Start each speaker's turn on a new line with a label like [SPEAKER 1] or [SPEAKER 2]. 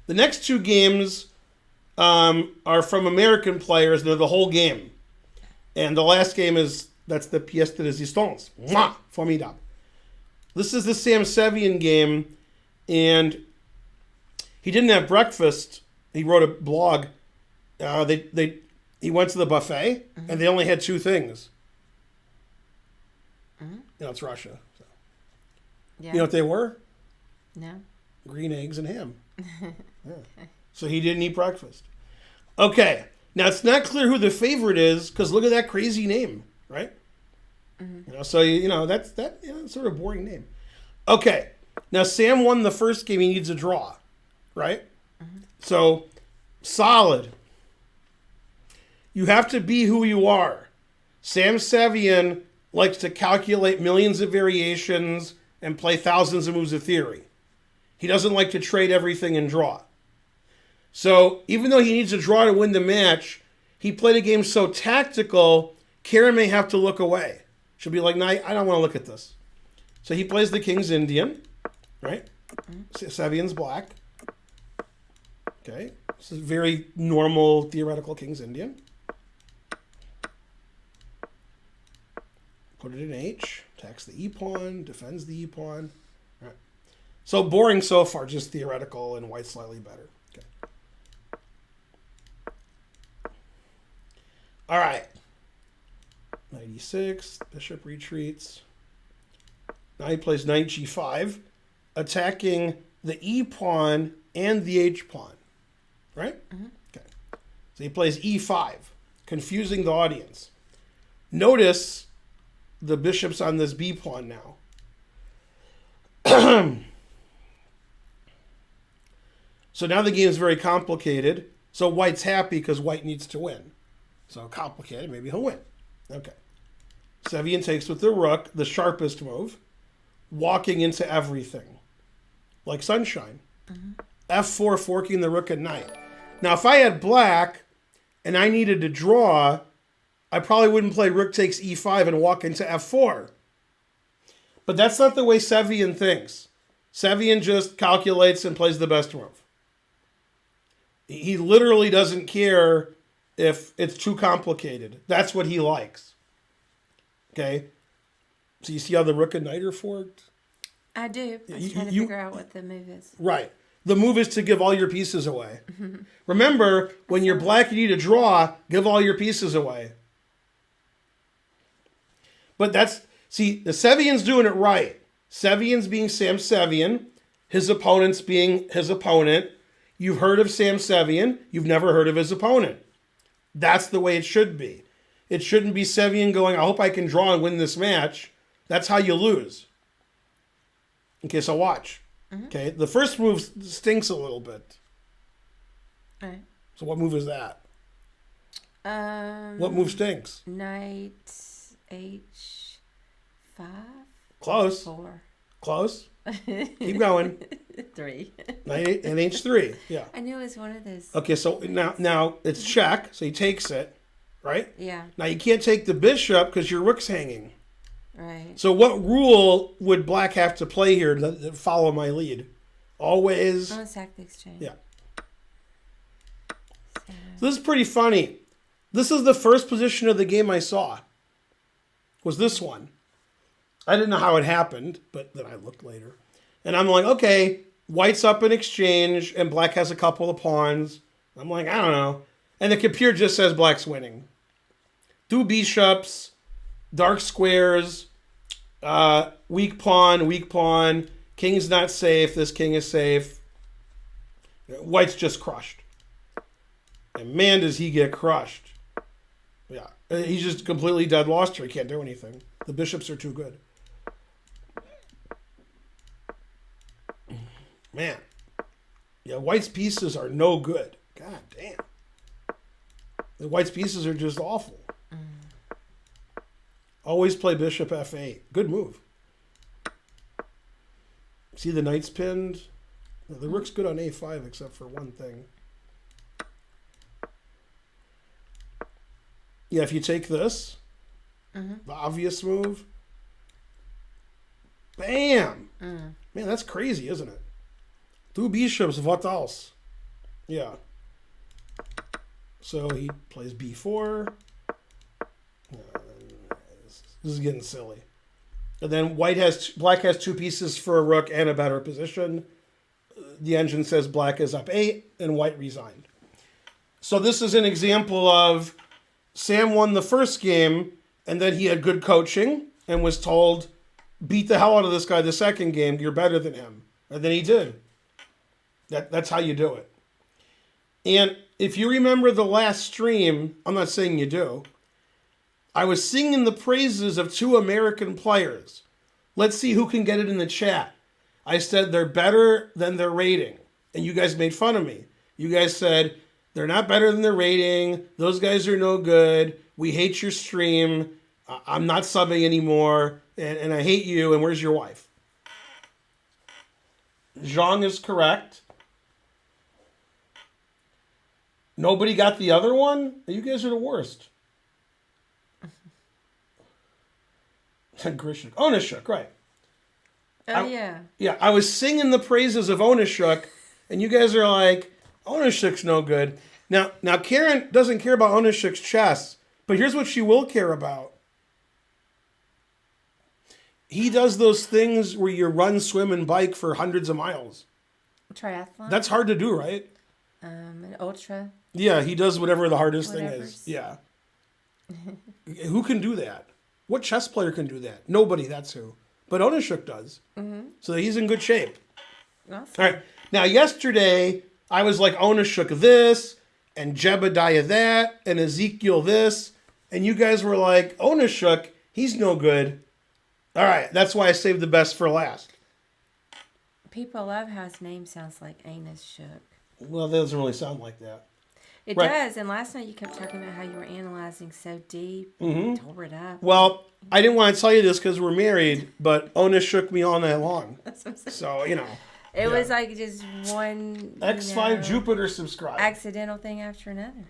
[SPEAKER 1] The next two games are from American players. They're the whole game. And the last game that's the pièce de résistance. Mwah! Formidable. This is the Sam Sevian game, and he didn't have breakfast. He wrote a blog. He went to the buffet, and they only had two things. It's Russia. So.
[SPEAKER 2] Yeah.
[SPEAKER 1] You know what they were?
[SPEAKER 2] No.
[SPEAKER 1] Green eggs and ham. Yeah. So he didn't eat breakfast. Okay. Now, it's not clear who the favorite is, because look at that crazy name, right? So, that's sort of a boring name. Okay. Now, Sam won the first game. He needs a draw, right? So, solid. You have to be who you are. Sam Sevian likes to calculate millions of variations and play thousands of moves of theory. He doesn't like to trade everything and draw. So even though he needs a draw to win the match, he played a game so tactical, Karen may have to look away. She'll be like, no, I don't want to look at this. So he plays the King's Indian, right? Sevian's black. Okay. This is very normal theoretical King's Indian. Put it in H, attacks the E-pawn, defends the E-pawn. Right. So boring so far, just theoretical, and white slightly better. Okay. All right. 96, bishop retreats. Now he plays knight G5, attacking the E-pawn and the H-pawn. Right? Okay. So he plays E5, confusing the audience. Notice the bishop's on this B pawn now. So now the game is very complicated. So white's happy because white needs to win. So complicated, maybe he'll win. Okay. Sevian takes with the rook, the sharpest move, walking into everything. Like sunshine. F4, forking the rook and knight. Now if I had black and I needed to draw, I probably wouldn't play rook takes e5 and walk into f4. But that's not the way Sevian thinks. Sevian just calculates and plays the best move. He literally doesn't care if it's too complicated. That's what he likes. Okay? So you see how the rook and knight are forked?
[SPEAKER 2] I do. I was trying to figure out what the move is.
[SPEAKER 1] Right. The move is to give all your pieces away. Remember, when you're black, you need to draw, give all your pieces away. But the Sevian's doing it right. Sevian's being Sam Sevian. His opponent's being his opponent. You've heard of Sam Sevian. You've never heard of his opponent. That's the way it should be. It shouldn't be Sevian going, I hope I can draw and win this match. That's how you lose. Okay, so watch. Okay, the first move stinks a little bit.
[SPEAKER 2] All right.
[SPEAKER 1] So what move is that? What move stinks?
[SPEAKER 2] Knight H5.
[SPEAKER 1] Close.
[SPEAKER 2] 4.
[SPEAKER 1] Close. Keep going.
[SPEAKER 2] 3.
[SPEAKER 1] Knight and H3. Yeah.
[SPEAKER 2] I knew it was one of those.
[SPEAKER 1] Okay, so now it's check, so he takes it, right?
[SPEAKER 2] Yeah.
[SPEAKER 1] Now you can't take the bishop because your rook's hanging.
[SPEAKER 2] Right.
[SPEAKER 1] So what rule would black have to play here to follow my lead? Always.
[SPEAKER 2] Oh, sack the exchange.
[SPEAKER 1] Yeah. So this is pretty funny. This is the first position of the game I saw. Was this one. I didn't know how it happened, but then I looked later. And I'm like, okay, white's up in exchange, and black has a couple of pawns. I'm like, I don't know. And the computer just says black's winning. Two bishops, dark squares, weak pawn, king's not safe, this king is safe. White's just crushed. And man, does he get crushed. Yeah, he's just completely dead lost here. He can't do anything. The bishops are too good. Man. Yeah, white's pieces are no good. God damn. The white's pieces are just awful. Always play bishop f8. Good move. See the knight's pinned? The rook's good on a5 except for one thing. Yeah, if you take this, the obvious move, bam! Man, that's crazy, isn't it? Two bishops, what else? Yeah. So he plays b4. This is getting silly. And then black has 2 pieces for a rook and a better position. The engine says black is up 8, and white resigned. So this is an example of Sam won the first game, and then he had good coaching and was told, beat the hell out of this guy the second game. You're better than him. And then he did. That's how you do it. And if you remember the last stream, I'm not saying you do, I was singing the praises of 2 American players. Let's see who can get it in the chat. I said they're better than their rating. And you guys made fun of me. You guys said, they're not better than their rating. Those guys are no good. We hate your stream. I'm not subbing anymore. And I hate you. And where's your wife? Zhang is correct. Nobody got the other one? You guys are the worst. Grishuk. Onishuk, right.
[SPEAKER 2] Yeah.
[SPEAKER 1] Yeah, I was singing the praises of Onishuk, and you guys are like, Onishuk's no good. Now Karen doesn't care about Onishuk's chess, but here's what she will care about. He does those things where you run, swim, and bike for hundreds of miles.
[SPEAKER 2] Triathlon?
[SPEAKER 1] That's hard to do, right?
[SPEAKER 2] An ultra.
[SPEAKER 1] Yeah, he does whatever the hardest thing
[SPEAKER 2] Whatever's.
[SPEAKER 1] is. Yeah. Who can do that? What chess player can do that? Nobody, that's who. But Onishuk does. Mm-hmm. So he's in good shape.
[SPEAKER 2] Awesome.
[SPEAKER 1] All right. Now, yesterday, I was like Onishuk this, and Jebediah that, and Ezekiel this. And you guys were like, Onishuk, he's no good. All right. That's why I saved the best for last.
[SPEAKER 2] People love how his name sounds like Anus Shook.
[SPEAKER 1] Well, that doesn't really sound like that.
[SPEAKER 2] It
[SPEAKER 1] Right.
[SPEAKER 2] does. And last night you kept talking about how you were analyzing so deep.
[SPEAKER 1] Mm-hmm.
[SPEAKER 2] And tore it up.
[SPEAKER 1] Well, I didn't want to tell you this because we're married, but Ona shook me all night long.
[SPEAKER 2] That's what I'm saying.
[SPEAKER 1] So, you know.
[SPEAKER 2] It was like just one
[SPEAKER 1] X5 Jupiter subscribe.
[SPEAKER 2] accidental thing after another.